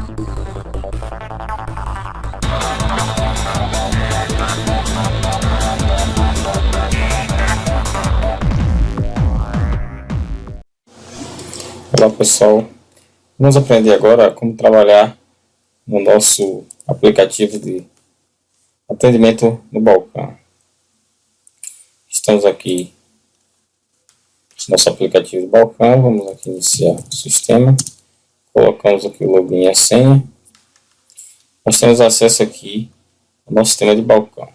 Olá pessoal, vamos aprender agora como trabalhar no nosso aplicativo de atendimento no balcão. Estamos aqui no nosso aplicativo de balcão, vamos aqui iniciar o sistema, colocamos aqui o login e a senha. Nós temos acesso aqui ao nosso sistema de balcão.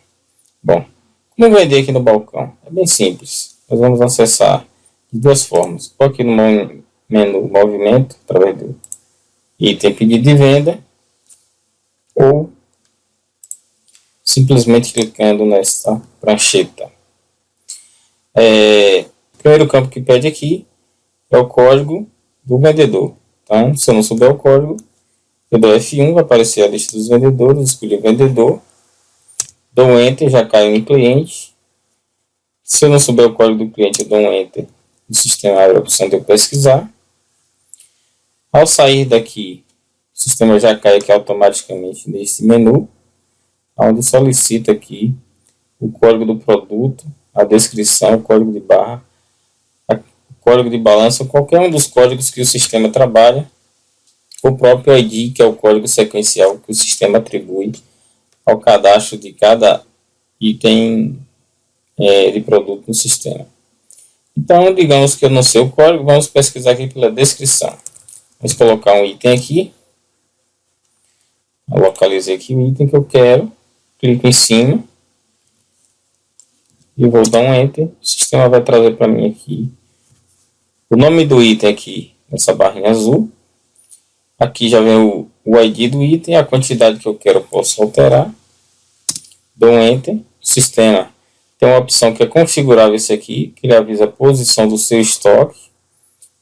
Bom, como vender aqui no balcão? É bem simples, nós vamos acessar de duas formas, ou aqui no menu movimento, através do item pedido de venda, ou simplesmente clicando nesta prancheta. O primeiro campo que pede aqui é o código do vendedor. Então, se eu não souber o código, eu dou F1, vai aparecer a lista dos vendedores, escolho o vendedor, dou um Enter, já cai em cliente. Se eu não souber o código do cliente, eu dou um Enter, o sistema abre a opção de eu pesquisar. Ao sair daqui, o sistema já cai aqui automaticamente nesse menu, onde solicita aqui o código do produto, a descrição, o código de barra, o código de balança, qualquer um dos códigos que o sistema trabalha, o próprio ID, que é o código sequencial que o sistema atribui ao cadastro de cada item de produto no sistema. Então, digamos que eu não sei o código, vamos pesquisar aqui pela descrição. Vamos colocar um item aqui. Eu localizei aqui o item que eu quero. Clico em cima. E vou dar um Enter. O sistema vai trazer para mim aqui o nome do item aqui, nessa barrinha azul. Aqui já vem o ID do item, a quantidade que eu quero eu posso alterar. Dou um Enter. O sistema tem uma opção que é configurável esse aqui, que ele avisa a posição do seu estoque.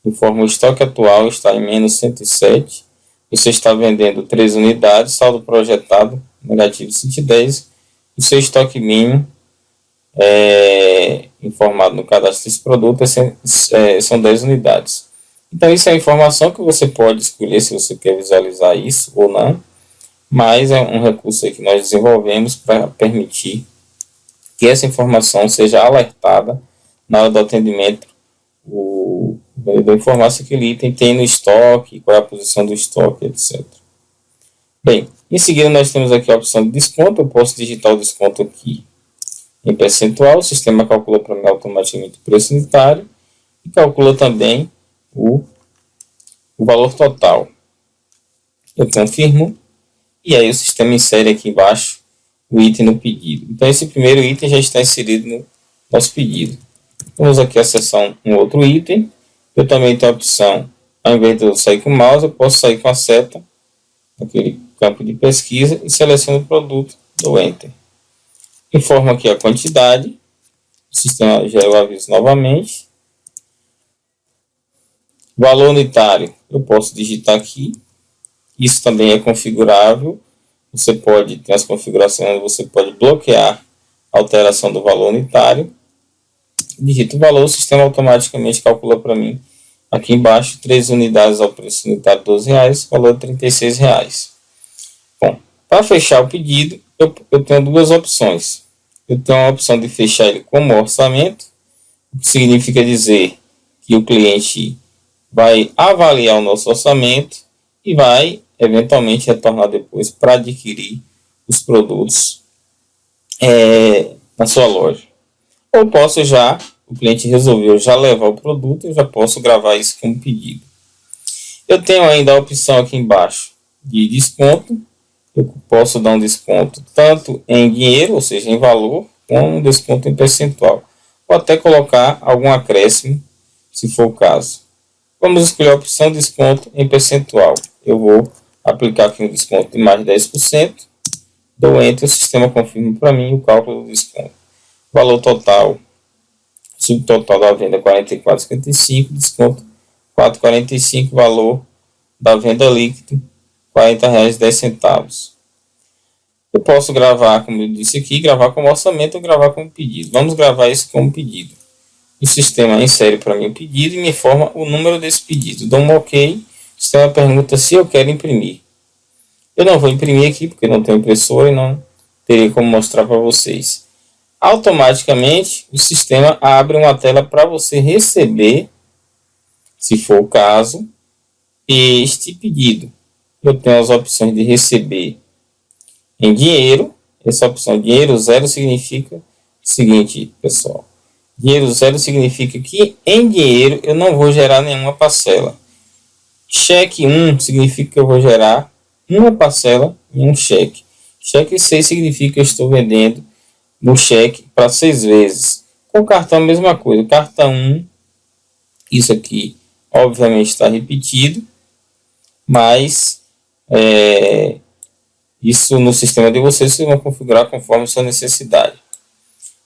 Informa o estoque atual está em menos 107. Você está vendendo 3 unidades, saldo projetado negativo 110. O seu estoque mínimo informado no cadastro desse produto são 10 unidades. Então isso é a informação que você pode escolher se você quer visualizar isso ou não. Mas é um recurso aí que nós desenvolvemos para permitir que essa informação seja alertada na hora do atendimento. O vendedor informar se aquele item tem no estoque, qual é a posição do estoque, etc. Bem, em seguida nós temos aqui a opção de desconto. Eu posso digitar o desconto aqui em percentual. O sistema calcula para mim automaticamente o preço unitário e calcula também o valor total. Eu confirmo e aí o sistema insere aqui embaixo o item no pedido. Então esse primeiro item já está inserido no nosso pedido. Vamos aqui acessar um outro item. Eu também tenho a opção, ao invés de eu sair com o mouse, eu posso sair com a seta naquele campo de pesquisa e seleciono o produto, dou Enter. Informo aqui a quantidade, o sistema gera o aviso novamente. Valor unitário, eu posso digitar aqui, isso também é configurável. Você pode ter as configurações onde você pode bloquear a alteração do valor unitário. Digito o valor, o sistema automaticamente calcula para mim aqui embaixo 3 unidades ao preço unitário de R$12, valor de R$36. Bom, para fechar o pedido, eu tenho duas opções. Eu tenho a opção de fechar ele como orçamento, o que significa dizer que o cliente vai avaliar o nosso orçamento e vai eventualmente retornar depois para adquirir os produtos na sua loja. Ou posso o cliente resolveu já levar o produto, eu já posso gravar isso como pedido. Eu tenho ainda a opção aqui embaixo de desconto. Eu posso dar um desconto tanto em dinheiro, ou seja, em valor, como um desconto em percentual. Ou até colocar algum acréscimo, se for o caso. Vamos escolher a opção desconto em percentual. Eu vou aplicar aqui um desconto de mais de 10%. Dou Enter, o sistema confirma para mim o cálculo do desconto. Valor total, subtotal da venda R$ 44,55, desconto R$ 4,45, valor da venda líquido R$ 40,10. Eu posso gravar, como eu disse aqui, gravar como orçamento ou gravar como pedido. Vamos gravar isso como pedido. O sistema insere para mim o pedido e me informa o número desse pedido. Dou um OK, o sistema pergunta se eu quero imprimir. Eu não vou imprimir aqui porque não tenho impressora e não teria como mostrar para vocês. Automaticamente o sistema abre uma tela para você receber, se for o caso, este pedido. Eu tenho as opções de receber em dinheiro. Essa opção dinheiro zero significa o seguinte, pessoal. Dinheiro zero significa que em dinheiro eu não vou gerar nenhuma parcela. Cheque 1 significa que eu vou gerar uma parcela em um cheque. Cheque 6 significa que eu estou vendendo no cheque para 6 vezes. Com cartão a mesma coisa. Cartão 1, isso aqui obviamente está repetido, mas isso no sistema de vocês vão configurar conforme sua necessidade.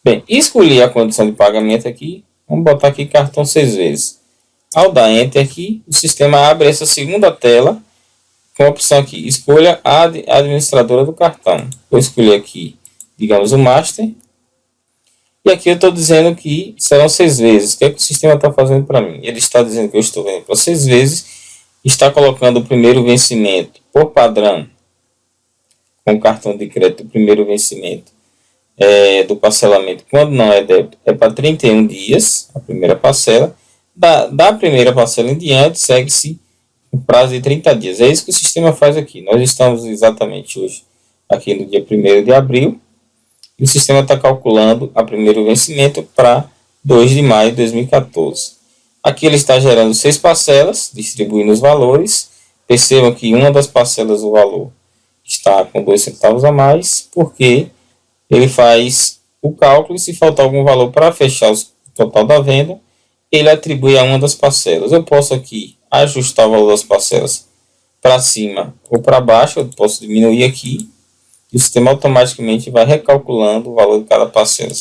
Bem, escolhi a condição de pagamento aqui. Vamos botar aqui cartão 6 vezes. Ao dar Enter aqui, o sistema abre essa segunda tela com a opção aqui. Escolha a administradora do cartão. Vou escolher aqui, digamos, o Master. E aqui eu estou dizendo que serão 6 vezes. O que é que o sistema está fazendo para mim? Ele está dizendo que eu estou vendo para 6 vezes. Está colocando o primeiro vencimento por padrão. Com o cartão de crédito, o primeiro vencimento do parcelamento, quando não é débito, é para 31 dias, a primeira parcela. Da primeira parcela em diante, segue-se o prazo de 30 dias. É isso que o sistema faz aqui. Nós estamos exatamente hoje, aqui no dia 1º de abril, e o sistema está calculando o primeiro vencimento para 2 de maio de 2014. Aqui ele está gerando 6 parcelas, distribuindo os valores. Percebam que uma das parcelas do valor está com 2 centavos a mais, porque ele faz o cálculo e se faltar algum valor para fechar o total da venda, ele atribui a uma das parcelas. Eu posso aqui ajustar o valor das parcelas para cima ou para baixo, eu posso diminuir aqui, e o sistema automaticamente vai recalculando o valor de cada parcela.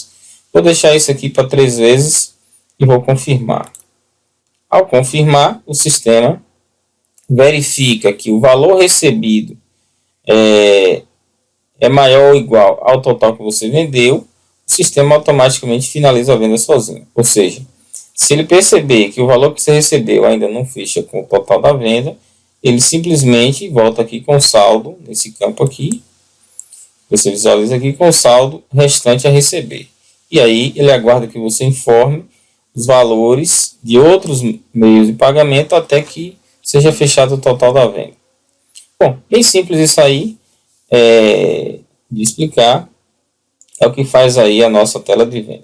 Vou deixar isso aqui para 3 vezes e vou confirmar. Ao confirmar, o sistema verifica que o valor recebido é maior ou igual ao total que você vendeu, o sistema automaticamente finaliza a venda sozinho. Ou seja, se ele perceber que o valor que você recebeu ainda não fecha com o total da venda, ele simplesmente volta aqui com o saldo, nesse campo aqui, você visualiza aqui com o saldo restante a receber. E aí ele aguarda que você informe os valores de outros meios de pagamento até que seja fechado o total da venda. Bom, bem simples isso aí de explicar. É o que faz aí a nossa tela de venda.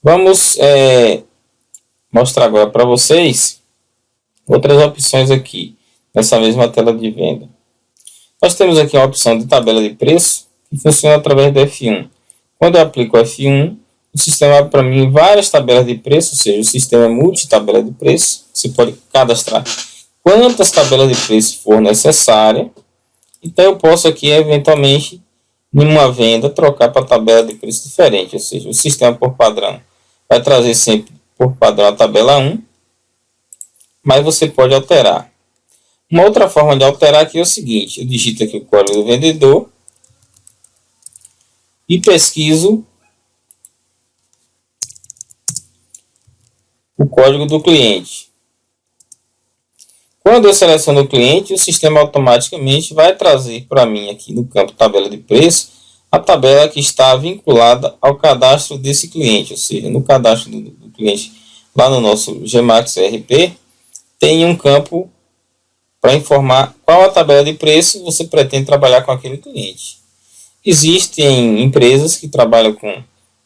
Vamos mostrar agora para vocês outras opções aqui nessa mesma tela de venda. Nós temos aqui a opção de tabela de preço que funciona através do F1. Quando eu aplico o F1, o sistema abre para mim várias tabelas de preço, ou seja, o sistema é multi-tabela de preço. Você pode cadastrar quantas tabelas de preço for necessária. Então eu posso aqui eventualmente, em uma venda, trocar para tabela de preço diferente, ou seja, o sistema por padrão vai trazer sempre por padrão a tabela 1, mas você pode alterar. Uma outra forma de alterar aqui é o seguinte: eu digito aqui o código do vendedor e pesquiso o código do cliente. Quando eu seleciono o cliente, o sistema automaticamente vai trazer para mim aqui no campo tabela de preço a tabela que está vinculada ao cadastro desse cliente, ou seja, no cadastro do cliente lá no nosso GMax ERP tem um campo para informar qual a tabela de preço você pretende trabalhar com aquele cliente. Existem empresas que trabalham com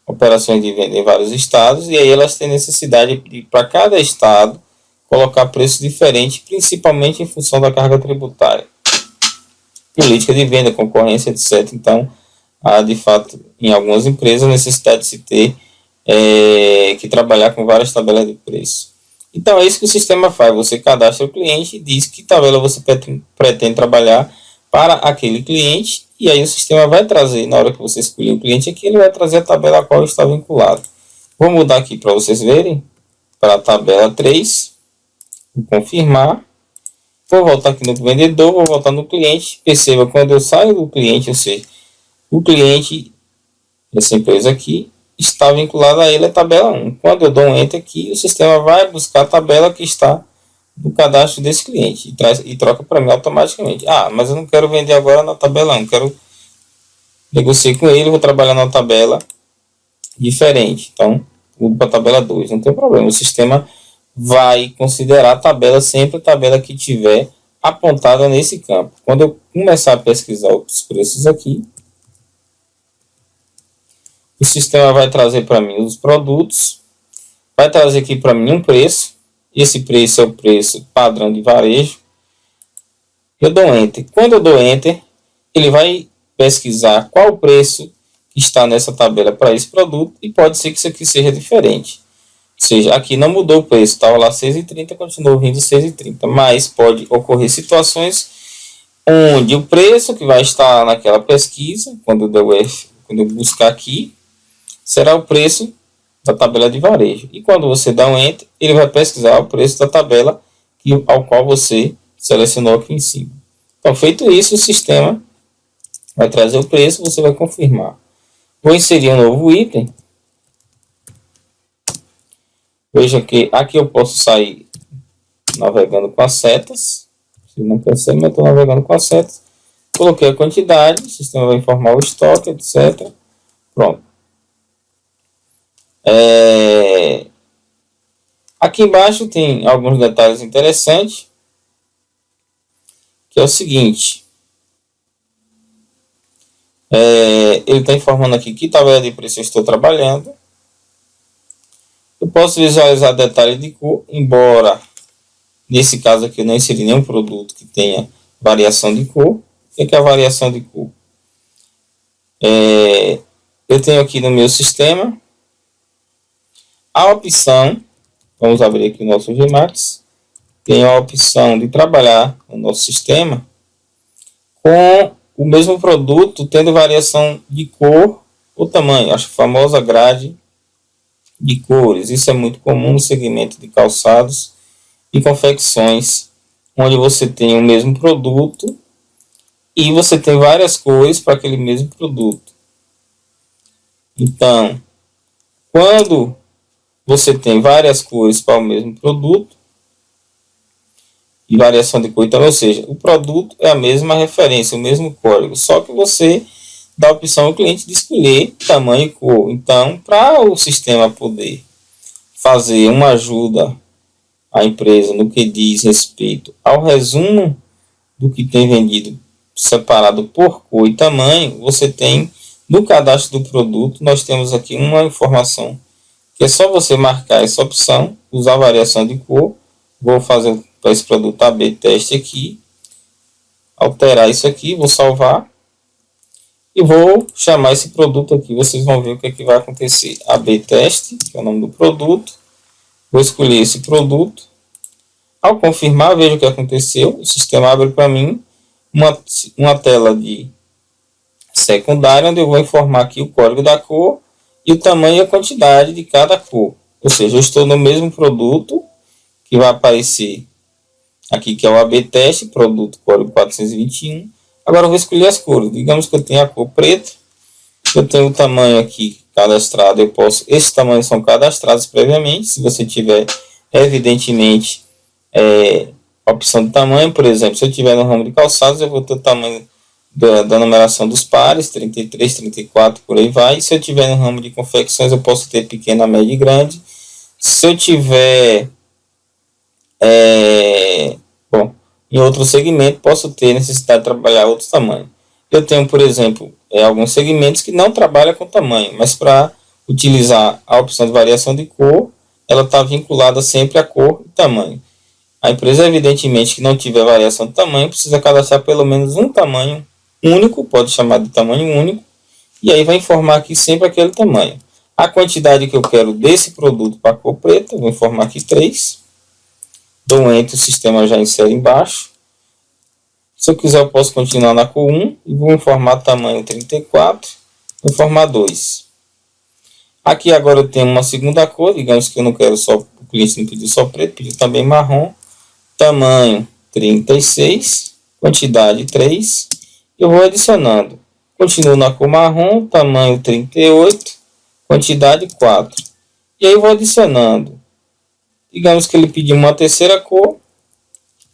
operações de venda em vários estados e aí elas têm necessidade de, para cada estado, colocar preço diferente, principalmente em função da carga tributária, política de venda, concorrência, etc. Então, há de fato, em algumas empresas, a necessidade de se ter que trabalhar com várias tabelas de preço. Então, é isso que o sistema faz. Você cadastra o cliente e diz que tabela você pretende trabalhar para aquele cliente, e aí o sistema vai trazer, na hora que você escolher o cliente aqui, ele vai trazer a tabela a qual está vinculado. Vou mudar aqui para vocês verem, para a tabela 3. Vou confirmar, vou voltar aqui no vendedor, vou voltar no cliente. Perceba, quando eu saio do cliente, ou seja, o cliente dessa empresa aqui está vinculado a ele a tabela 1. Quando eu dou um Enter aqui, o sistema vai buscar a tabela que está no cadastro desse cliente e troca para mim automaticamente. Ah, mas eu não quero vender agora na tabela 1, quero negociar com ele, vou trabalhar na tabela diferente. Então, mudo para a tabela 2, não tem problema. O sistema vai considerar a tabela sempre a tabela que tiver apontada nesse campo. Quando eu começar a pesquisar os preços aqui, o sistema vai trazer para mim os produtos, vai trazer aqui para mim um preço. Esse preço é o preço padrão de varejo. Eu dou Enter. Quando eu dou Enter, ele vai pesquisar qual o preço que está nessa tabela para esse produto, e pode ser que isso aqui seja diferente. Ou seja, aqui não mudou o preço, estava lá 6,30, continuou vindo 6,30. Mas pode ocorrer situações onde o preço que vai estar naquela pesquisa, quando eu buscar aqui, será o preço da tabela de varejo. E quando você dá um Enter, ele vai pesquisar o preço da tabela ao qual você selecionou aqui em cima. Então, feito isso, o sistema vai trazer o preço, você vai confirmar. Vou inserir um novo item. Veja que aqui eu posso sair navegando com as setas. Você não percebe, mas eu estou navegando com as setas. Coloquei a quantidade, o sistema vai informar o estoque, etc. Pronto. Aqui embaixo tem alguns detalhes interessantes, que é o seguinte. Ele está informando aqui que tabela de preço eu estou trabalhando. Eu posso visualizar detalhe de cor, embora nesse caso aqui eu não inseri nenhum produto que tenha variação de cor. O que é a variação de cor? Eu tenho aqui no meu sistema a opção, vamos abrir aqui o nosso Gmax, tem a opção de trabalhar no nosso sistema com o mesmo produto tendo variação de cor ou tamanho, a famosa grade de cores. Isso é muito comum no segmento de calçados e confecções, onde você tem o mesmo produto e você tem várias cores para aquele mesmo produto. Então, quando você tem várias cores para o mesmo produto e variação de cor, então, ou seja, o produto é a mesma referência, o mesmo código, só que você dá a opção ao cliente de escolher tamanho e cor. Então, para o sistema poder fazer uma ajuda à empresa no que diz respeito ao resumo do que tem vendido separado por cor e tamanho, você tem no cadastro do produto, nós temos aqui uma informação que é só você marcar essa opção, usar a variação de cor. Vou fazer para esse produto AB teste aqui, alterar isso aqui, vou salvar e vou chamar esse produto aqui. Vocês vão ver o que é que vai acontecer. AB teste, que é o nome do produto. Vou escolher esse produto. Ao confirmar, veja o que aconteceu. O sistema abre para mim uma tela de secundária, onde eu vou informar aqui o código da cor e o tamanho e a quantidade de cada cor. Ou seja, eu estou no mesmo produto, que vai aparecer aqui, que é o AB teste, produto código 421. Agora eu vou escolher as cores. Digamos que eu tenho a cor preta, eu tenho o tamanho aqui cadastrado, esses tamanhos são cadastrados previamente. Se você tiver, evidentemente, a opção de tamanho, por exemplo, se eu tiver no ramo de calçados, eu vou ter o tamanho da numeração dos pares, 33, 34, por aí vai. E se eu tiver no ramo de confecções, eu posso ter pequena, média e grande. Se eu tiver em outro segmento, posso ter necessidade de trabalhar outros tamanhos. Eu tenho, por exemplo, alguns segmentos que não trabalham com tamanho, mas para utilizar a opção de variação de cor, ela está vinculada sempre a cor e tamanho. A empresa, evidentemente, que não tiver variação de tamanho, precisa cadastrar pelo menos um tamanho único, pode chamar de tamanho único, e aí vai informar aqui sempre aquele tamanho. A quantidade que eu quero desse produto para a cor preta, vou informar aqui 3. Dou um Enter, o sistema já insere embaixo. Se eu quiser, eu posso continuar na cor 1 e vou informar tamanho 34, vou informar 2. Aqui agora eu tenho uma segunda cor, digamos que eu não quero só, o cliente não pediu só preto, pediu também marrom, tamanho 36, quantidade 3, eu vou adicionando. Continuo na cor marrom, tamanho 38, quantidade 4. E aí eu vou adicionando. Digamos que ele pediu uma terceira cor,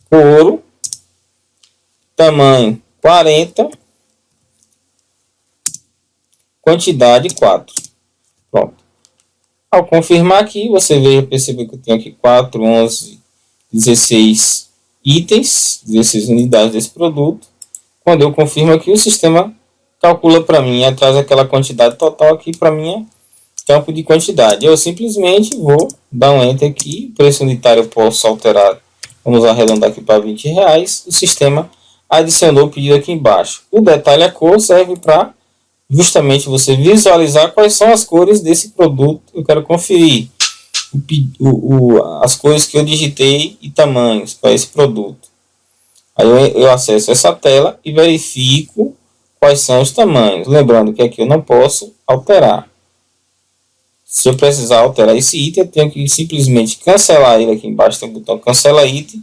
couro, tamanho 40, quantidade 4. Pronto. Ao confirmar aqui, você veja perceber que eu tenho aqui 4, 11, 16 itens, 16 unidades desse produto. Quando eu confirmo aqui, o sistema calcula para mim, traz aquela quantidade total aqui para minha campo de quantidade. Eu simplesmente vou dar um enter aqui, o preço unitário eu posso alterar, vamos arredondar aqui para R$20, o sistema adicionou o pedido aqui embaixo. O detalhe a cor serve para justamente você visualizar quais são as cores desse produto. Eu quero conferir as cores que eu digitei e tamanhos para esse produto. Aí eu acesso essa tela e verifico quais são os tamanhos. Lembrando que aqui eu não posso alterar. Se eu precisar alterar esse item, eu tenho que simplesmente cancelar ele. Aqui embaixo tem o botão cancela item.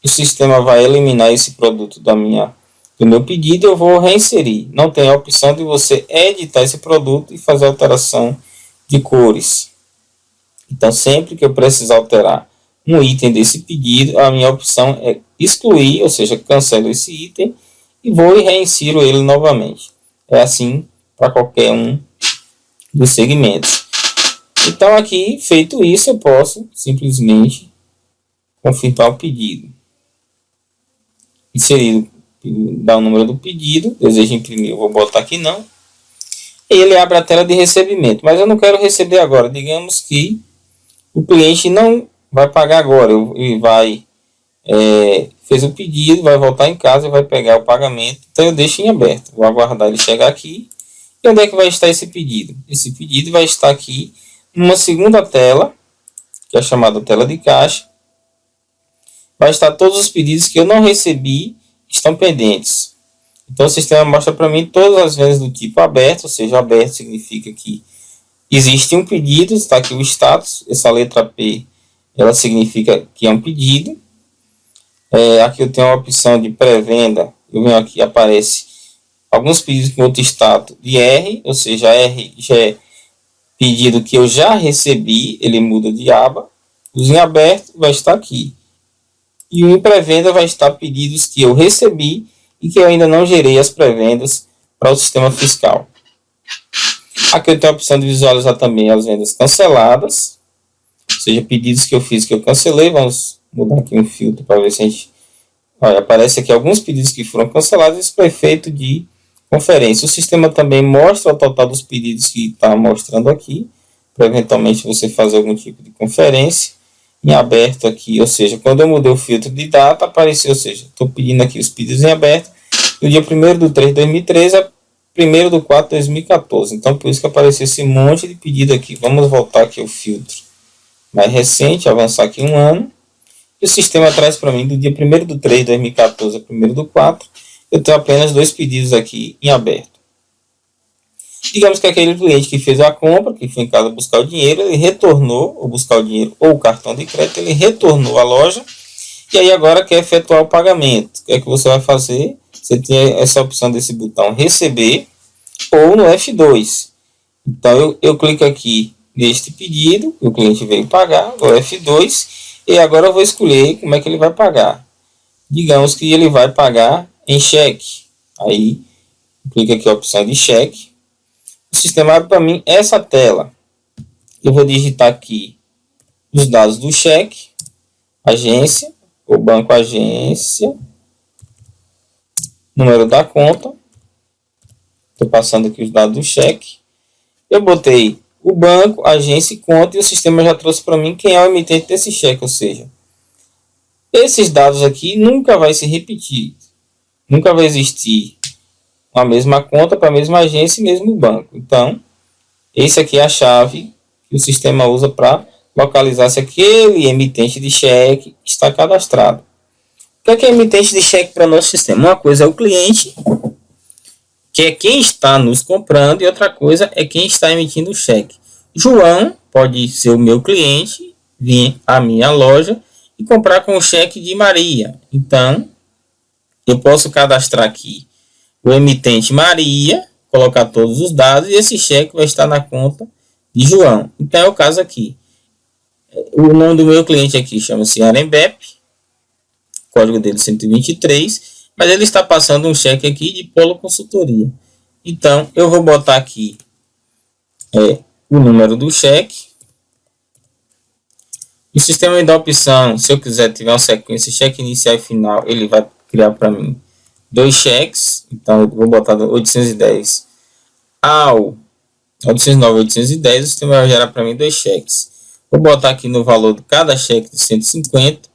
O sistema vai eliminar esse produto do meu pedido. Eu vou reinserir. Não tem a opção de você editar esse produto e fazer alteração de cores. Então, sempre que eu precisar alterar um item desse pedido, a minha opção é excluir, ou seja, cancelo esse item e vou e reinsiro ele novamente. É assim para qualquer um dos segmentos. Então, aqui, feito isso, eu posso simplesmente confirmar o pedido. Inserir, dar o número do pedido, desejo imprimir, eu vou botar aqui não. E ele abre a tela de recebimento, mas eu não quero receber agora. Digamos que o cliente não vai pagar agora, ele fez o pedido, vai voltar em casa e vai pegar o pagamento. Então eu deixo em aberto, vou aguardar ele chegar aqui. E onde é que vai estar esse pedido? Esse pedido vai estar aqui numa segunda tela, que é chamada tela de caixa. Vai estar todos os pedidos que eu não recebi, que estão pendentes. Então o sistema mostra para mim todas as vendas do tipo aberto, ou seja, aberto significa que existe um pedido, está aqui o status, essa letra P, ela significa que é um pedido. Aqui eu tenho a opção de pré-venda, eu venho aqui, aparece alguns pedidos com outro status de R, ou seja, R já é pedido que eu já recebi, ele muda de aba. Os em aberto vai estar aqui. E o em pré-venda vai estar pedidos que eu recebi e que eu ainda não gerei as pré-vendas para o sistema fiscal. Aqui eu tenho a opção de visualizar também as vendas canceladas, ou seja, pedidos que eu fiz que eu cancelei. Vamos mudar aqui um filtro para ver se a gente... Olha, aparece aqui alguns pedidos que foram cancelados. Isso foi efeito de conferência. O sistema também mostra o total dos pedidos que está mostrando aqui, para eventualmente você fazer algum tipo de conferência. Em aberto aqui, ou seja, quando eu mudei o filtro de data, apareceu, ou seja, estou pedindo aqui os pedidos em aberto, do dia 1º/3/2013 a 1º/4/2014. Então, por isso que apareceu esse monte de pedido aqui. Vamos voltar aqui ao filtro mais recente, avançar aqui um ano. E o sistema traz para mim do dia 1º/3/2014 a 1º/4. Eu tenho apenas 2 pedidos aqui em aberto. Digamos que aquele cliente que fez a compra, que foi em casa buscar o dinheiro, ele retornou, ou buscar o dinheiro ou o cartão de crédito, ele retornou à loja e aí agora quer efetuar o pagamento. O que é que você vai fazer? Você tem essa opção desse botão receber ou no F2. Então eu clico aqui neste pedido, o cliente veio pagar, vou F2 e agora eu vou escolher como é que ele vai pagar. Digamos que ele vai pagar em cheque. Aí clico aqui a opção de cheque. O sistema abre para mim essa tela. Eu vou digitar aqui os dados do cheque, agência, ou banco agência, número da conta. Estou passando aqui os dados do cheque. Eu botei o banco, agência e conta e o sistema já trouxe para mim quem é o emitente desse cheque. Ou seja, esses dados aqui nunca vai se repetir. Nunca vai existir a mesma conta para a mesma agência e mesmo banco. Então, esse aqui é a chave que o sistema usa para localizar se aquele emitente de cheque está cadastrado. O que é emitente de cheque para o nosso sistema? Uma coisa é o cliente, que é quem está nos comprando, e outra coisa é quem está emitindo o cheque. João pode ser o meu cliente, vir à minha loja e comprar com o cheque de Maria. Então, eu posso cadastrar aqui o emitente Maria, colocar todos os dados e esse cheque vai estar na conta de João. Então é o caso aqui. O nome do meu cliente aqui chama-se Arembep. o código dele 123, mas ele está passando um cheque aqui de Polo Consultoria. Então, eu vou botar aqui o número do cheque. O sistema me dá a opção, se eu quiser tiver uma sequência, cheque inicial e final, ele vai criar para mim 2 cheques. Então, eu vou botar 810 ao 809, 810, o sistema vai gerar para mim 2 cheques. Vou botar aqui no valor de cada cheque de 150.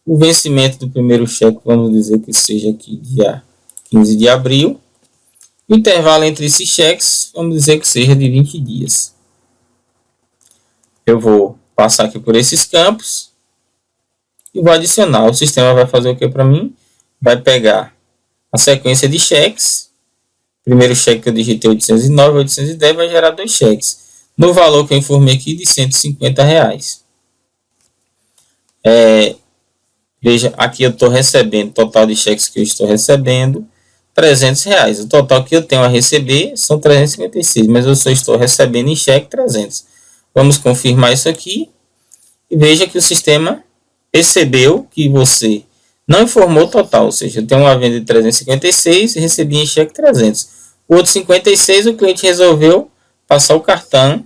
O vencimento do primeiro cheque, vamos dizer que seja aqui dia 15 de abril. O intervalo entre esses cheques, vamos dizer que seja de 20 dias. Eu vou passar aqui por esses campos e vou adicionar. O sistema vai fazer o que para mim? Vai pegar a sequência de cheques. Primeiro cheque que eu digitei 809, 810, vai gerar 2 cheques. No valor que eu informei aqui de R$150. Veja, aqui eu estou recebendo, total de cheques que eu estou recebendo, R$300. O total que eu tenho a receber são 356, mas eu só estou recebendo em cheque 300. Vamos confirmar isso aqui. E veja que o sistema percebeu que você não informou o total. Ou seja, eu tenho uma venda de 356 e recebi em cheque 300. O outro 56, o cliente resolveu passar o cartão.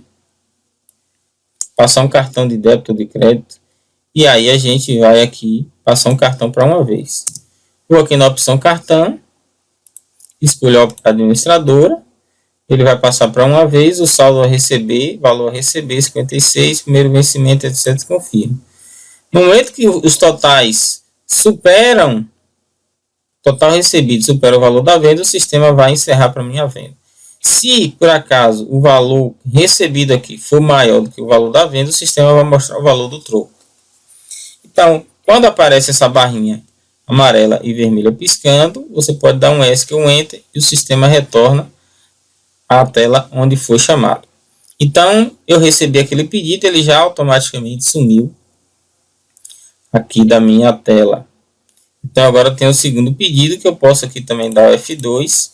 Passar um cartão de débito ou de crédito. E aí a gente vai aqui passar um cartão para uma vez. Vou aqui na opção cartão. Escolho a administradora. Ele vai passar para uma vez, o saldo a receber, valor a receber, 56, primeiro vencimento, etc. Confirma. No momento que os totais superam, total recebido supera o valor da venda, o sistema vai encerrar para mim a venda. Se, por acaso, o valor recebido aqui for maior do que o valor da venda, o sistema vai mostrar o valor do troco. Então, quando aparece essa barrinha amarela e vermelha piscando, você pode dar um ESC ou um Enter e o sistema retorna a tela onde foi chamado. Então, eu recebi aquele pedido, ele já automaticamente sumiu aqui da minha tela. Então, agora tem o segundo pedido, que eu posso aqui também dar o F2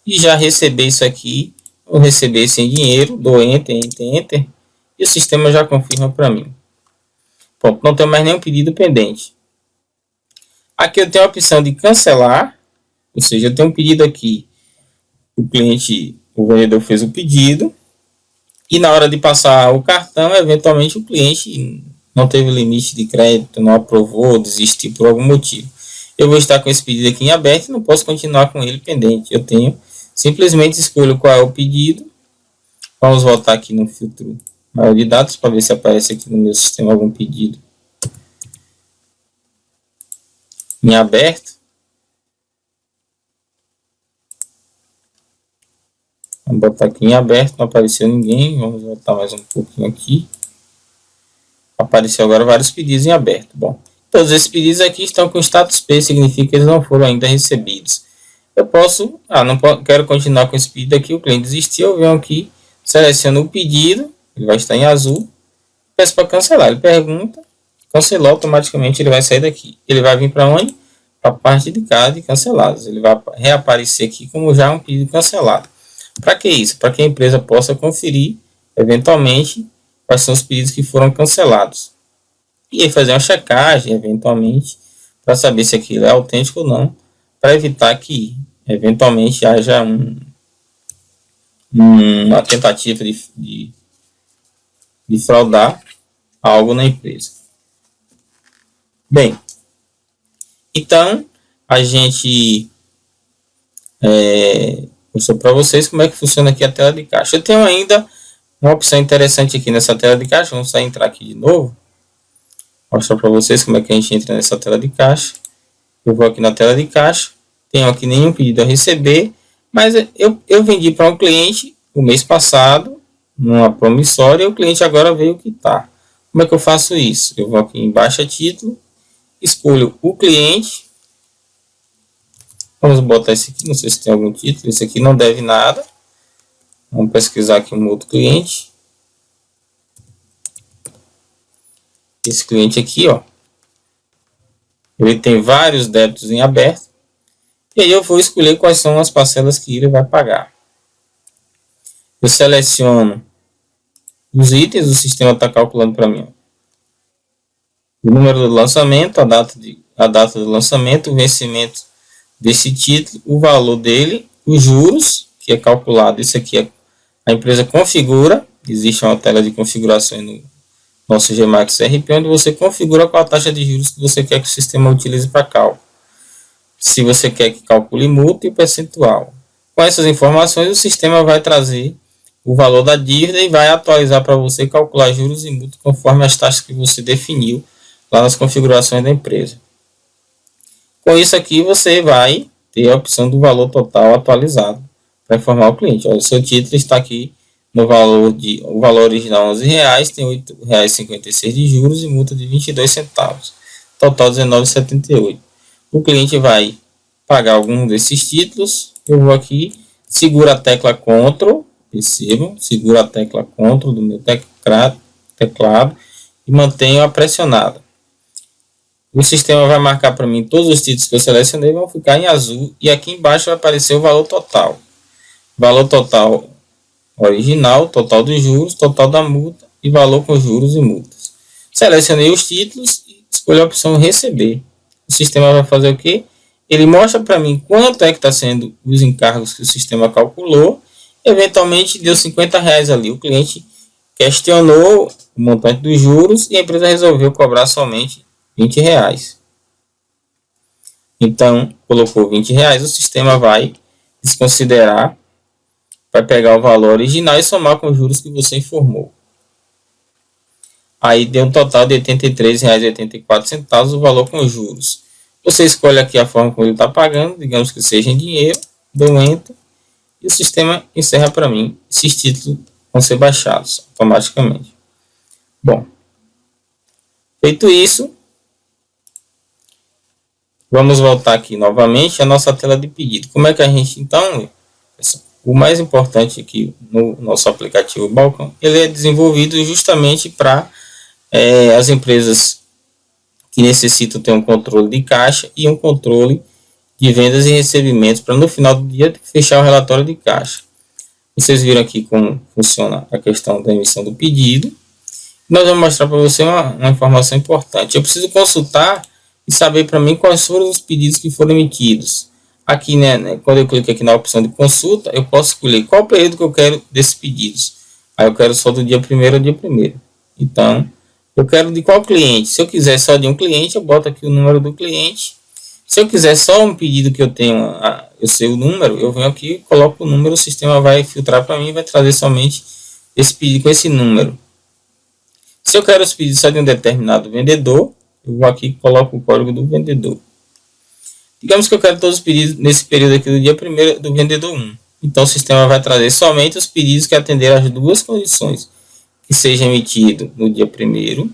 e já receber isso aqui. Vou receber sem dinheiro, dou Enter, Enter, Enter e o sistema já confirma para mim. Pronto, não tenho mais nenhum pedido pendente. Aqui eu tenho a opção de cancelar, ou seja, eu tenho um pedido aqui, o vendedor fez o pedido e na hora de passar o cartão, eventualmente o cliente não teve limite de crédito, não aprovou, desistiu por algum motivo. Eu vou estar com esse pedido aqui em aberto e não posso continuar com ele pendente. Eu tenho, simplesmente escolho qual é o pedido. Vamos voltar aqui no filtro maior de dados para ver se aparece aqui no meu sistema algum pedido em aberto. Vamos botar aqui em aberto, não apareceu ninguém. Vamos voltar mais um pouquinho aqui. Apareceu agora vários pedidos em aberto. Bom, todos esses pedidos aqui estão com status P, significa que eles não foram ainda recebidos. Eu posso, não quero continuar com esse pedido aqui, o cliente desistiu, eu venho aqui, seleciono o pedido, ele vai estar em azul, peço para cancelar, ele pergunta, cancelou, automaticamente ele vai sair daqui. Ele vai vir para onde? Para a parte de cá de cancelados, ele vai reaparecer aqui como já um pedido cancelado. Para que isso? Para que a empresa possa conferir, eventualmente, quais são os pedidos que foram cancelados. E aí fazer uma checagem, eventualmente, para saber se aquilo é autêntico ou não, para evitar que, eventualmente, haja uma tentativa de fraudar algo na empresa. Bem, então, a gente mostrou para vocês como é que funciona aqui a tela de caixa. Eu tenho ainda uma opção interessante aqui nessa tela de caixa. Vamos só entrar aqui de novo. Mostrar para vocês como é que a gente entra nessa tela de caixa. Eu vou aqui na tela de caixa. Tenho aqui nenhum pedido a receber. Mas eu vendi para um cliente o mês passado, numa promissória, e o cliente agora veio quitar. Como é que eu faço isso? Eu vou aqui em baixa título, escolho o cliente. Vamos botar esse aqui, não sei se tem algum título. Esse aqui não deve nada. Vamos pesquisar aqui um outro cliente. Esse cliente aqui, ó, ele tem vários débitos em aberto. E aí eu vou escolher quais são as parcelas que ele vai pagar. Eu seleciono os itens, o sistema está calculando para mim, ó, o número do lançamento, a data a data do lançamento, o vencimento desse título, o valor dele, os juros, que é calculado, isso aqui a empresa configura, existe uma tela de configurações no nosso GMax RP, onde você configura qual a taxa de juros que você quer que o sistema utilize para cálculo. Se você quer que calcule multa e o percentual. Com essas informações, o sistema vai trazer o valor da dívida e vai atualizar para você calcular juros e multa conforme as taxas que você definiu lá nas configurações da empresa. Com isso aqui, você vai ter a opção do valor total atualizado para informar o cliente. Olha, o seu título está aqui no valor o valor original R$11, tem R$8,56 de juros e multa de 22 centavos. Total R$19,78. O cliente vai pagar algum desses títulos. Eu vou aqui, seguro a tecla Ctrl, percebam, seguro a tecla Ctrl do meu teclado e mantenho-a pressionada. O sistema vai marcar para mim todos os títulos que eu selecionei, vão ficar em azul e aqui embaixo vai aparecer o valor total. Valor total original, total dos juros, total da multa e valor com juros e multas. Selecionei os títulos e escolho a opção receber. O sistema vai fazer o quê? Ele mostra para mim quanto é que está sendo os encargos que o sistema calculou. Eventualmente deu R$50 ali. O cliente questionou o montante dos juros e a empresa resolveu cobrar somente R$20. Então, colocou R$20, o sistema vai desconsiderar, vai pegar o valor original e somar com os juros que você informou. Aí deu um total de R$ 83,84 o valor com juros. Você escolhe aqui a forma como ele está pagando, digamos que seja em dinheiro, dou Enter e o sistema encerra para mim. Esses títulos vão ser baixados automaticamente. Bom, feito isso, vamos voltar aqui novamente à nossa tela de pedido. Como é que a gente, então, o mais importante aqui no nosso aplicativo Balcão, ele é desenvolvido justamente para as empresas que necessitam ter um controle de caixa e um controle de vendas e recebimentos para no final do dia fechar o relatório de caixa. Vocês viram aqui como funciona a questão da emissão do pedido. Nós vamos mostrar para você uma informação importante. Eu preciso consultar e saber para mim quais foram os pedidos que foram emitidos. Aqui, quando eu clico aqui na opção de consulta, eu posso escolher qual período que eu quero desses pedidos. Aí eu quero só do dia 1º ao dia 1º. Então, eu quero de qual cliente? Se eu quiser só de um cliente, eu boto aqui o número do cliente. Se eu quiser só um pedido que eu tenho, eu sei o número, eu venho aqui, coloco o número, o sistema vai filtrar para mim e vai trazer somente esse pedido com esse número. Se eu quero os pedidos só de um determinado vendedor, eu vou aqui e coloco o código do vendedor. Digamos que eu quero todos os pedidos nesse período aqui do dia 1º do vendedor 1. Então o sistema vai trazer somente os pedidos que atenderam as duas condições. Que seja emitido no dia 1º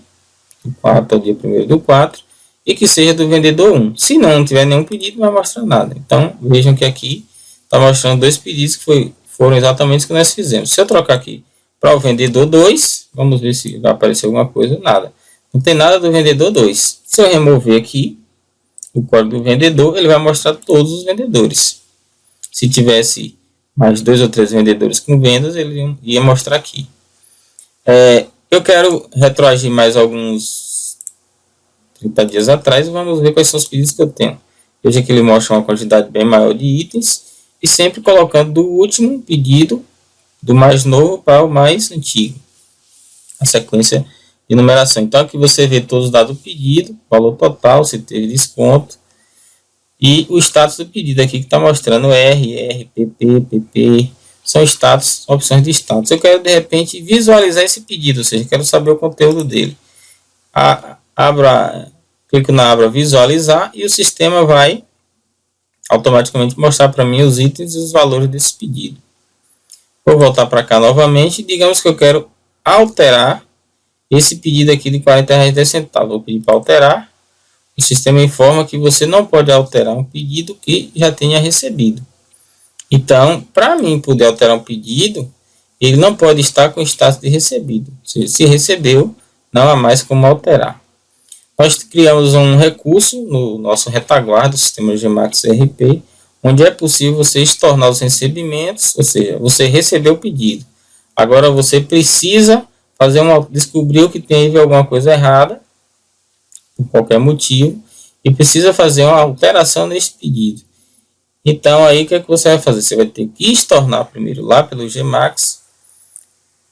do 4 ao dia 1º do 4 e que seja do vendedor 1. Se não tiver nenhum pedido, não vai mostrar nada. Então, vejam que aqui está mostrando dois pedidos que foram exatamente os que nós fizemos. Se eu trocar aqui para o vendedor 2, vamos ver se vai aparecer alguma coisa. Nada. Não tem nada do vendedor 2. Se eu remover aqui o código do vendedor, ele vai mostrar todos os vendedores. Se tivesse mais 2 ou 3 vendedores com vendas, ele ia mostrar aqui. Eu quero retroagir mais alguns 30 dias atrás e vamos ver quais são os pedidos que eu tenho. Veja que ele mostra uma quantidade bem maior de itens e sempre colocando do último pedido, do mais novo para o mais antigo. A sequência de numeração. Então aqui você vê todos os dados do pedido, valor total, se teve desconto e o status do pedido aqui que está mostrando R, PP, PP. São status, opções de status. Eu quero de repente visualizar esse pedido, ou seja, quero saber o conteúdo dele. Clico na aba visualizar e o sistema vai automaticamente mostrar para mim os itens e os valores desse pedido. Vou voltar para cá novamente. Digamos que eu quero alterar esse pedido aqui de R$40,10. Vou pedir para alterar. O sistema informa que você não pode alterar um pedido que já tenha recebido. Então, para mim poder alterar um pedido, ele não pode estar com status de recebido. Se recebeu, não há mais como alterar. Nós criamos um recurso no nosso retaguarda do sistema GMax RP, onde é possível você estornar os recebimentos, ou seja, você recebeu o pedido. Agora você precisa descobrir que teve alguma coisa errada, por qualquer motivo, e precisa fazer uma alteração nesse pedido. Então, aí o que você vai fazer? Você vai ter que estornar primeiro lá pelo Gmax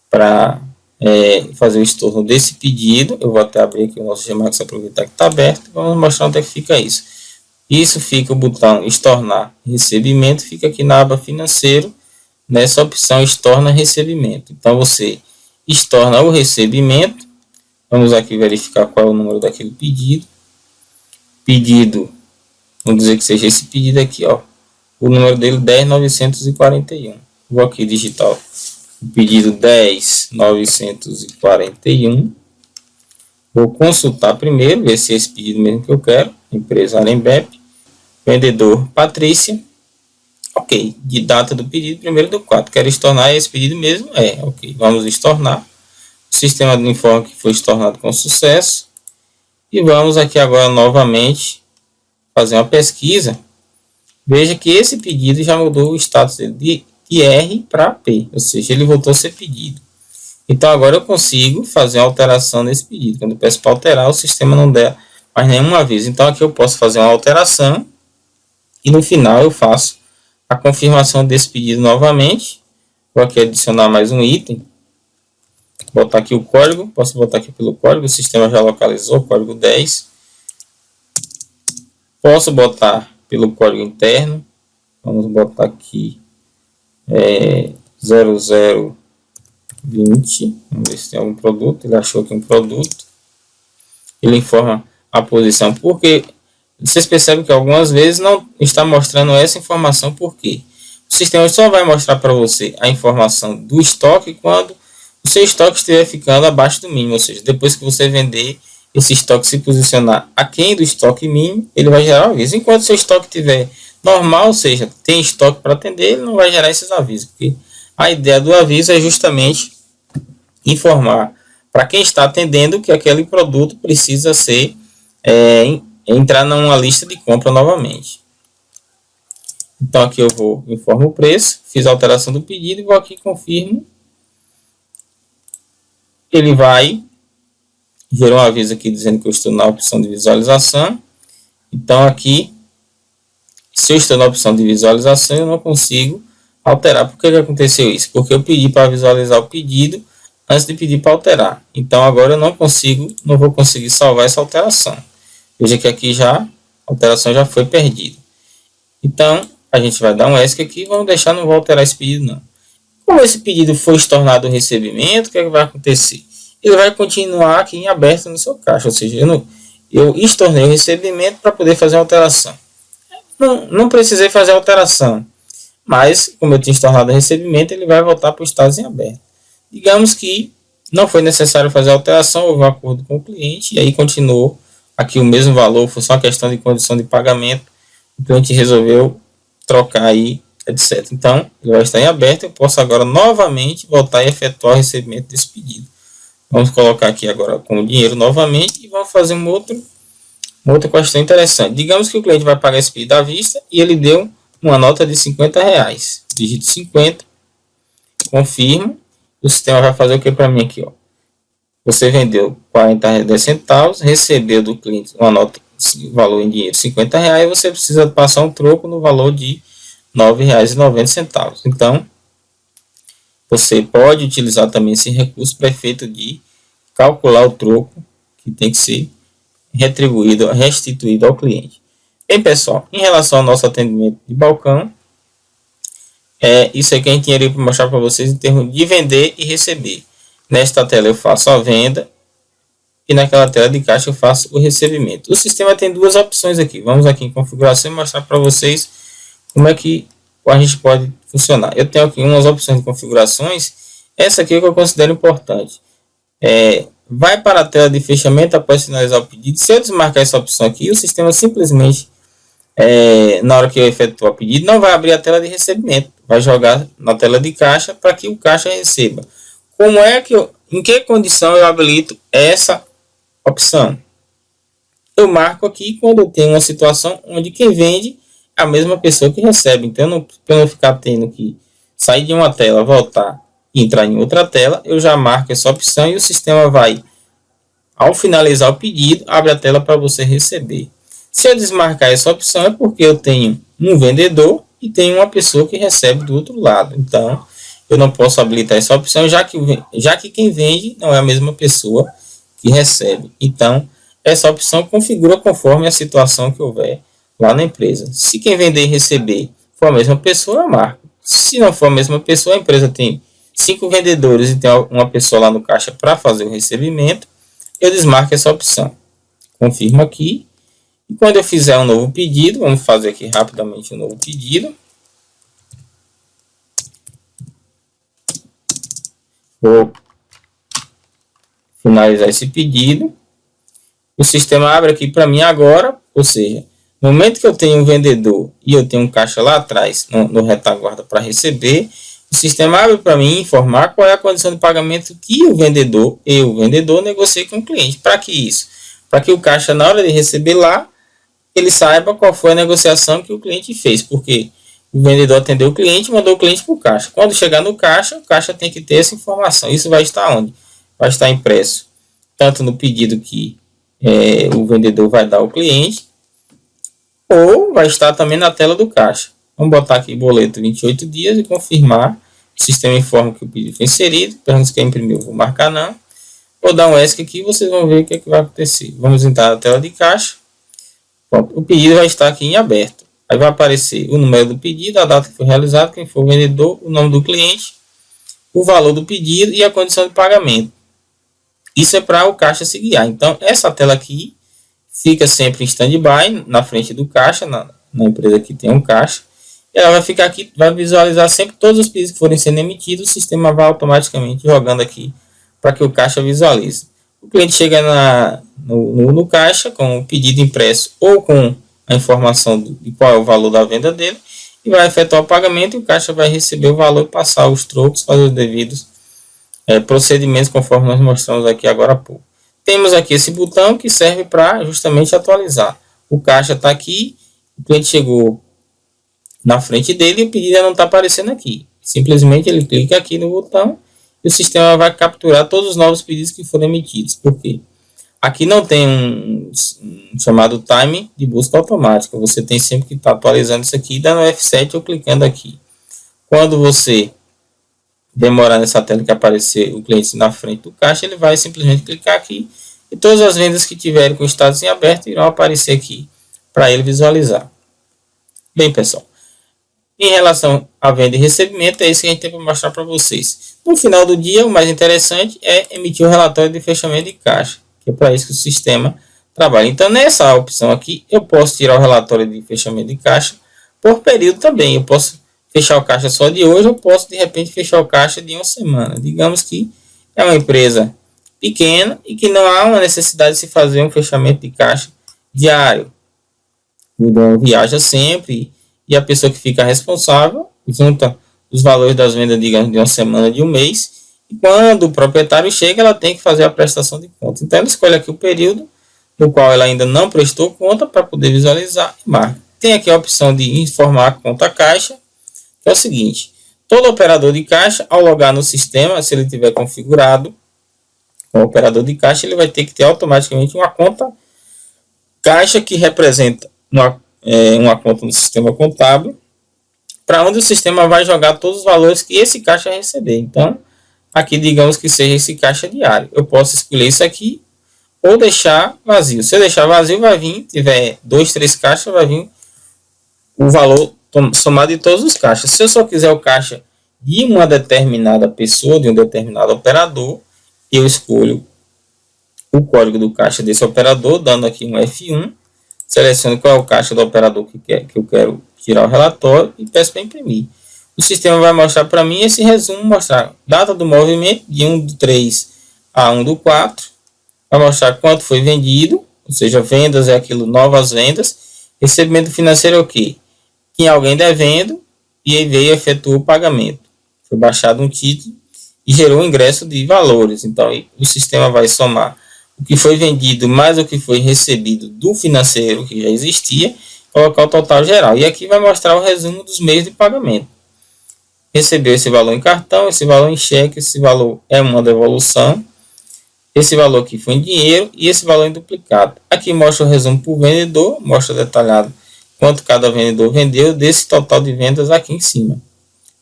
para fazer o estorno desse pedido. Eu vou até abrir aqui o nosso Gmax, aproveitar que está aberto. Vamos mostrar onde é que fica isso. Isso fica o botão estornar recebimento, fica aqui na aba financeiro, nessa opção estorna recebimento. Então, você estorna o recebimento. Vamos aqui verificar qual é o número daquele pedido. Pedido, vamos dizer que seja esse pedido aqui, ó. O número dele 10.941. Vou aqui digitar o pedido 10.941. Vou consultar primeiro, ver se é esse pedido mesmo que eu quero. Empresa Arembep. Vendedor Patrícia. Ok. De data do pedido, 1º/4. Quero estornar esse pedido mesmo? Ok. Vamos estornar. O sistema informa que foi estornado com sucesso. E vamos aqui agora novamente fazer uma pesquisa. Veja que esse pedido já mudou o status dele de R para P, ou seja, ele voltou a ser pedido. Então agora eu consigo fazer uma alteração nesse pedido. Quando eu peço para alterar, o sistema não dá mais nenhuma vez. Então aqui eu posso fazer uma alteração e no final eu faço a confirmação desse pedido novamente. Vou aqui adicionar mais um item. Vou botar aqui o código, posso botar aqui pelo código, o sistema já localizou o código 10. Posso botar pelo código interno, vamos botar aqui 0020, vamos ver se tem algum produto. Ele achou aqui um produto, ele informa a posição, porque vocês percebem que algumas vezes não está mostrando essa informação, porque o sistema só vai mostrar para você a informação do estoque quando o seu estoque estiver ficando abaixo do mínimo, ou seja, depois que você vender, esse estoque se posicionar aquém do estoque mínimo, ele vai gerar aviso. Enquanto seu estoque estiver normal, ou seja, tem estoque para atender, ele não vai gerar esses avisos, porque a ideia do aviso é justamente informar para quem está atendendo que aquele produto precisa ser entrar numa lista de compra novamente. Então aqui eu vou informar o preço, fiz a alteração do pedido e vou aqui confirmo. Ele vai gerar um aviso aqui dizendo que eu estou na opção de visualização. Então aqui, se eu estou na opção de visualização, eu não consigo alterar. Por que aconteceu isso? Porque eu pedi para visualizar o pedido antes de pedir para alterar. Então agora eu não vou conseguir salvar essa alteração. Veja que aqui já a alteração já foi perdida. Então a gente vai dar um ESC aqui e vamos deixar, não vou alterar esse pedido não. Como esse pedido foi estornado o recebimento, o que vai acontecer? Ele vai continuar aqui em aberto no seu caixa, ou seja, eu estornei o recebimento para poder fazer a alteração. Não precisei fazer a alteração, mas como eu tinha estornado o recebimento, ele vai voltar para o status em aberto. Digamos que não foi necessário fazer a alteração, houve um acordo com o cliente e aí continuou aqui o mesmo valor, foi só uma questão de condição de pagamento, o cliente resolveu trocar aí, etc. Então, ele vai estar em aberto, eu posso agora novamente voltar e efetuar o recebimento desse pedido. Vamos colocar aqui agora com o dinheiro novamente e vamos fazer uma outra questão interessante. Digamos que o cliente vai pagar esse pedido à vista e ele deu uma nota de R$50. Digito 50, confirmo. O sistema vai fazer o que para mim aqui? Ó. Você vendeu 40 centavos, recebeu do cliente uma nota, valor em dinheiro R$50, e você precisa passar um troco no valor de R$9,90. Então, você pode utilizar também esse recurso para efeito de calcular o troco que tem que ser restituído ao cliente. Bem, pessoal, em relação ao nosso atendimento de balcão, isso aqui a gente tinha para mostrar para vocês em termos de vender e receber. Nesta tela eu faço a venda e naquela tela de caixa eu faço o recebimento. O sistema tem duas opções aqui. Vamos aqui em configuração e mostrar para vocês como é que a gente pode funcionar. Eu tenho aqui umas opções de configurações. Essa aqui é o que eu considero importante. Vai para a tela de fechamento após finalizar o pedido. Se eu desmarcar essa opção aqui, o sistema simplesmente, na hora que eu efetuar o pedido, não vai abrir a tela de recebimento. Vai jogar na tela de caixa para que o caixa receba. Em que condição eu habilito essa opção? Eu marco aqui quando eu tenho uma situação onde quem vende é a mesma pessoa que recebe. Então, para eu não ficar tendo que sair de uma tela, voltar e entrar em outra tela, eu já marco essa opção e o sistema vai, ao finalizar o pedido, abre a tela para você receber. Se eu desmarcar essa opção é porque eu tenho um vendedor e tenho uma pessoa que recebe do outro lado. Então, eu não posso habilitar essa opção, já que quem vende não é a mesma pessoa que recebe. Então, essa opção configura conforme a situação que houver lá na empresa. Se quem vender e receber for a mesma pessoa, eu marco. Se não for a mesma pessoa, a empresa tem 5 vendedores e tem uma pessoa lá no caixa para fazer o recebimento, eu desmarco essa opção. Confirmo aqui. E quando eu fizer um novo pedido, vamos fazer aqui rapidamente um novo pedido. Vou finalizar esse pedido. O sistema abre aqui para mim agora, ou seja, no momento que eu tenho um vendedor e eu tenho um caixa lá atrás, no retaguarda para receber, o sistema abre para mim informar qual é a condição de pagamento que o vendedor negocie com o cliente. Para que isso? Para que o caixa, na hora de receber lá, ele saiba qual foi a negociação que o cliente fez, porque o vendedor atendeu o cliente e mandou o cliente para o caixa. Quando chegar no caixa, o caixa tem que ter essa informação. Isso vai estar onde? Vai estar impresso tanto no pedido que o vendedor vai dar ao cliente, ou vai estar também na tela do caixa. Vamos botar aqui boleto 28 dias e confirmar. O sistema informa que o pedido foi inserido. Pergunta se quer imprimir, vou marcar não. Vou dar um ESC aqui e vocês vão ver o que, é que vai acontecer. Vamos entrar na tela de caixa. Pronto, o pedido vai estar aqui em aberto. Aí vai aparecer o número do pedido, a data que foi realizado, quem for o vendedor, o nome do cliente, o valor do pedido e a condição de pagamento. Isso é para o caixa se guiar. Então, essa tela aqui fica sempre em stand-by, na frente do caixa, na empresa que tem um caixa. Ela vai ficar aqui, vai visualizar sempre todos os pedidos que forem sendo emitidos, o sistema vai automaticamente jogando aqui para que o caixa visualize. O cliente chega no caixa com o pedido impresso ou com a informação de qual é o valor da venda dele e vai efetuar o pagamento e o caixa vai receber o valor e passar os trocos, fazer os devidos procedimentos conforme nós mostramos aqui agora há pouco. Temos aqui esse botão que serve para justamente atualizar. O caixa está aqui, o cliente chegou na frente dele e o pedido não está aparecendo aqui. Simplesmente ele clica aqui no botão e o sistema vai capturar todos os novos pedidos que foram emitidos. Por quê? Aqui não tem um chamado time de busca automática. Você tem sempre que estar atualizando isso aqui, dando F7 ou clicando aqui. Quando você demorar nessa tela que aparecer o cliente na frente do caixa, ele vai simplesmente clicar aqui e todas as vendas que tiverem com status em aberto irão aparecer aqui para ele visualizar. Bem, pessoal, em relação à venda e recebimento, é isso que a gente tem para mostrar para vocês. No final do dia, o mais interessante é emitir o relatório de fechamento de caixa, que é para isso que o sistema trabalha. Então, nessa opção aqui, eu posso tirar o relatório de fechamento de caixa por período também. Eu posso fechar o caixa só de hoje, eu posso de repente fechar o caixa de uma semana. Digamos que é uma empresa pequena e que não há uma necessidade de se fazer um fechamento de caixa diário. O dono viaja sempre e a pessoa que fica responsável junta os valores das vendas, digamos, de uma semana, de um mês, e quando o proprietário chega, ela tem que fazer a prestação de conta. Então, ela escolhe aqui o período no qual ela ainda não prestou conta para poder visualizar e marca. Tem aqui a opção de informar a conta caixa, que é o seguinte: todo operador de caixa, ao logar no sistema, se ele tiver configurado com o operador de caixa, ele vai ter que ter automaticamente uma conta caixa que representa uma conta no sistema contábil, para onde o sistema vai jogar todos os valores que esse caixa receber. Então, aqui digamos que seja esse caixa diário. Eu posso escolher isso aqui ou deixar vazio. Se eu deixar vazio, vai vir, tiver 2, 3 caixas, vai vir o valor somado de todos os caixas. Se eu só quiser o caixa de uma determinada pessoa, de um determinado operador, eu escolho o código do caixa desse operador, dando aqui um F1, seleciono qual é o caixa do operador que eu quero tirar o relatório e peço para imprimir. O sistema vai mostrar para mim esse resumo, mostrar data do movimento de 1/3 a 1/4, vai mostrar quanto foi vendido, ou seja, vendas é aquilo, novas vendas, recebimento financeiro é o quê? Tinha alguém devendo e aí veio e efetuou o pagamento. Foi baixado um título e gerou um ingresso de valores. Então, o sistema vai somar o que foi vendido mais o que foi recebido do financeiro que já existia, colocar o total geral. E aqui vai mostrar o resumo dos meios de pagamento. Recebeu esse valor em cartão, esse valor em cheque, esse valor é uma devolução. Esse valor aqui foi em dinheiro e esse valor em duplicado. Aqui mostra o resumo por vendedor, mostra detalhado quanto cada vendedor vendeu desse total de vendas aqui em cima.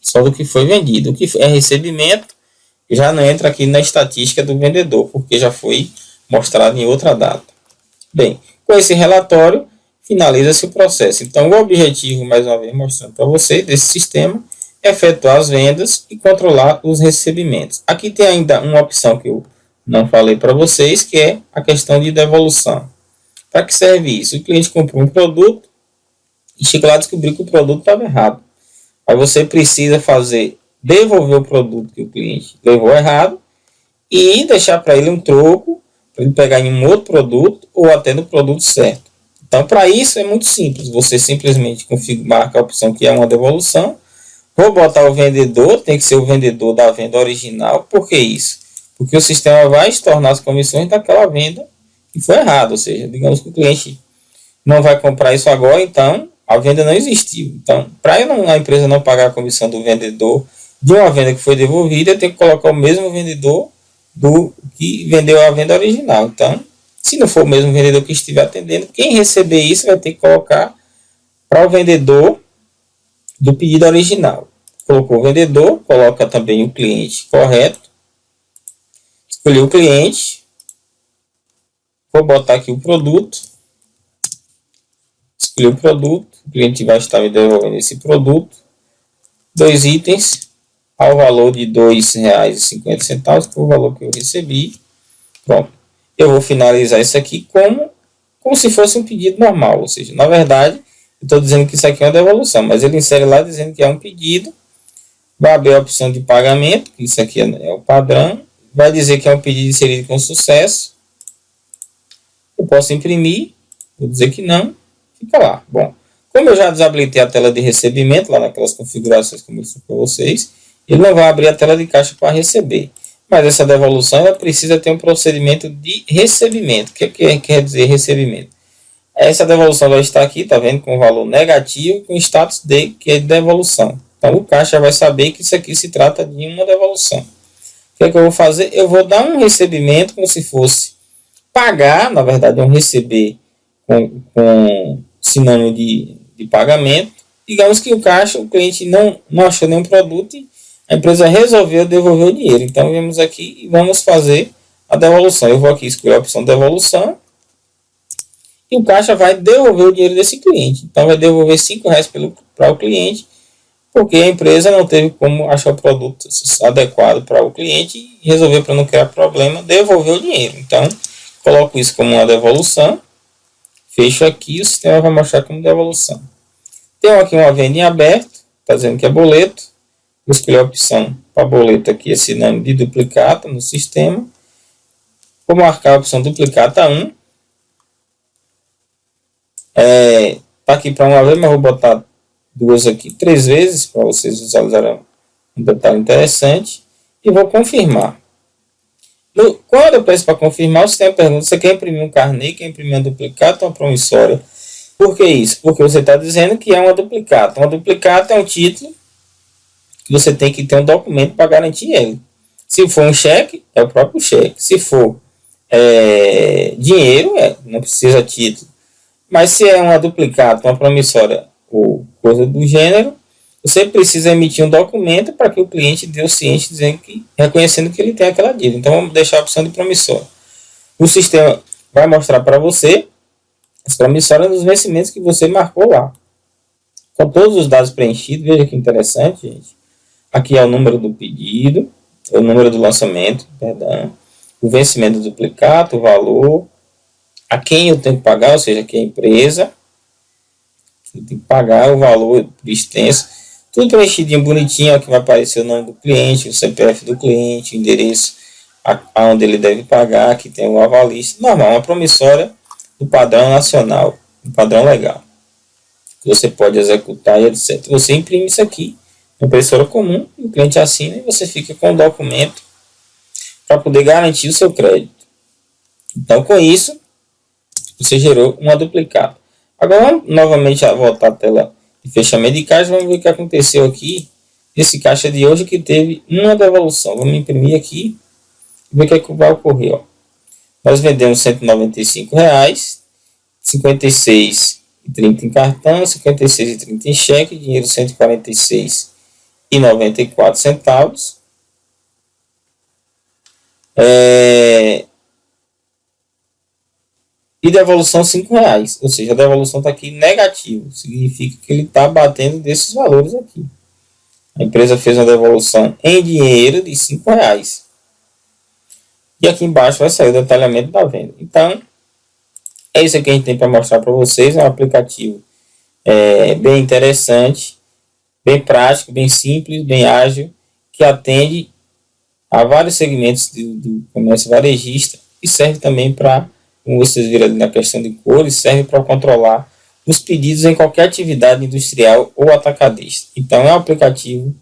Só do que foi vendido. O que é recebimento já não entra aqui na estatística do vendedor, porque já foi mostrado em outra data. Bem, com esse relatório, finaliza-se o processo. Então, o objetivo, mais uma vez, mostrando para vocês, desse sistema, é efetuar as vendas e controlar os recebimentos. Aqui tem ainda uma opção que eu não falei para vocês, que é a questão de devolução. Para que serve isso? O cliente comprou um produto e chega lá e descobriu que o produto estava errado. Aí você precisa devolver o produto que o cliente levou errado e deixar para ele um troco, para ele pegar em um outro produto ou até no produto certo. Então, para isso é muito simples. Você simplesmente marca a opção que é uma devolução. Vou botar o vendedor, tem que ser o vendedor da venda original. Por que isso? Porque o sistema vai estornar as comissões daquela venda que foi errada. Ou seja, digamos que o cliente não vai comprar isso agora, então a venda não existiu. Então, para a empresa não pagar a comissão do vendedor de uma venda que foi devolvida, eu tenho que colocar o mesmo vendedor do que vendeu a venda original. Então, se não for o mesmo vendedor que estiver atendendo, quem receber isso vai ter que colocar para o vendedor do pedido original. Colocou o vendedor, coloca também o cliente correto. Escolhi o cliente. Vou botar aqui o produto. Escolhi o produto. O cliente vai estar me devolvendo esse produto. 2 itens ao valor de R$ 2,50, que foi o valor que eu recebi. Pronto. Eu vou finalizar isso aqui como se fosse um pedido normal. Ou seja, na verdade, eu estou dizendo que isso aqui é uma devolução, mas ele insere lá dizendo que é um pedido. Vai abrir a opção de pagamento, isso aqui é o padrão. Vai dizer que é um pedido inserido com sucesso. Eu posso imprimir, vou dizer que não, fica lá. Bom, como eu já desabilitei a tela de recebimento, lá naquelas configurações que eu mostrei para vocês, ele não vai abrir a tela de caixa para receber. Mas essa devolução ela precisa ter um procedimento de recebimento. O que quer dizer recebimento? Essa devolução vai estar aqui, tá vendo, com o valor negativo, com status de que é de devolução. Então o caixa vai saber que isso aqui se trata de uma devolução. O que é que eu vou fazer? Eu vou dar um recebimento como se fosse pagar, na verdade é um receber com sinônimo de pagamento. Digamos que o cliente não achou nenhum produto e a empresa resolveu devolver o dinheiro. Então, vamos aqui e vamos fazer a devolução. Eu vou aqui escolher a opção devolução e o caixa vai devolver o dinheiro desse cliente. Então, vai devolver R$ 5 para o cliente, porque a empresa não teve como achar o produto adequado para o cliente e resolveu, para não criar problema, devolver o dinheiro. Então, coloco isso como uma devolução, fecho aqui e o sistema vai mostrar como devolução. Tenho aqui uma venda em aberto, está dizendo que é boleto. Vou escolher a opção para boleto aqui, esse nome de duplicata no sistema. Vou marcar a opção duplicata 1. Está aqui para uma vez, mas vou botar 2 aqui 3 vezes, para vocês visualizarem um detalhe interessante. E vou confirmar. Quando eu peço para confirmar, o sistema pergunta: você quer imprimir um carnê, quer imprimir um duplicata ou uma promissória? Por que isso? Porque você está dizendo que é uma duplicata. Uma duplicata é um título que você tem que ter um documento para garantir ele. Se for um cheque, é o próprio cheque. Se for dinheiro, não precisa título. Mas se é uma duplicata, uma promissória ou coisa do gênero, você precisa emitir um documento para que o cliente dê o ciente, reconhecendo que ele tem aquela dívida. Então, vamos deixar a opção de promissória. O sistema vai mostrar para você as promissórias dos vencimentos que você marcou lá. Com todos os dados preenchidos, veja que interessante, gente. Aqui é o número do pedido, o número do lançamento, perdão, o vencimento do duplicata, o valor, a quem eu tenho que pagar, ou seja, aqui é a empresa, eu tenho que pagar o valor extenso, tudo preenchidinho, bonitinho, aqui vai aparecer o nome do cliente, o CPF do cliente, o endereço aonde ele deve pagar, aqui tem o avalista, normal, uma promissória do padrão nacional, do padrão legal, que você pode executar e etc. Você imprime isso aqui, impressora comum, o cliente assina e você fica com o documento para poder garantir o seu crédito. Então, com isso, você gerou uma duplicata. Agora, vamos novamente voltar à tela de fechamento de caixa. Vamos ver o que aconteceu aqui nesse caixa de hoje que teve uma devolução. Vamos imprimir aqui e ver o que vai ocorrer. Ó. Nós vendemos R$ 195, 56,30 em cartão, 56,30 em cheque, dinheiro R$ 146,94. E devolução R$ 5, ou seja, a devolução está aqui negativo, significa que ele está batendo desses valores aqui. A empresa fez uma devolução em dinheiro de R$ 5. E aqui embaixo vai sair o detalhamento da venda. Então, é isso que a gente tem para mostrar para vocês. É um aplicativo bem interessante, bem prático, bem simples, bem ágil, que atende a vários segmentos do comércio varejista e serve também para, como vocês viram ali na questão de cores, serve para controlar os pedidos em qualquer atividade industrial ou atacadista. Então, é um aplicativo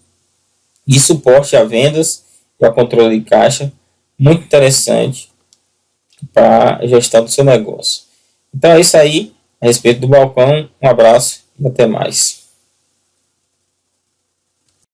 de suporte a vendas e a controle de caixa muito interessante para a gestão do seu negócio. Então é isso aí a respeito do balcão. Um abraço e até mais.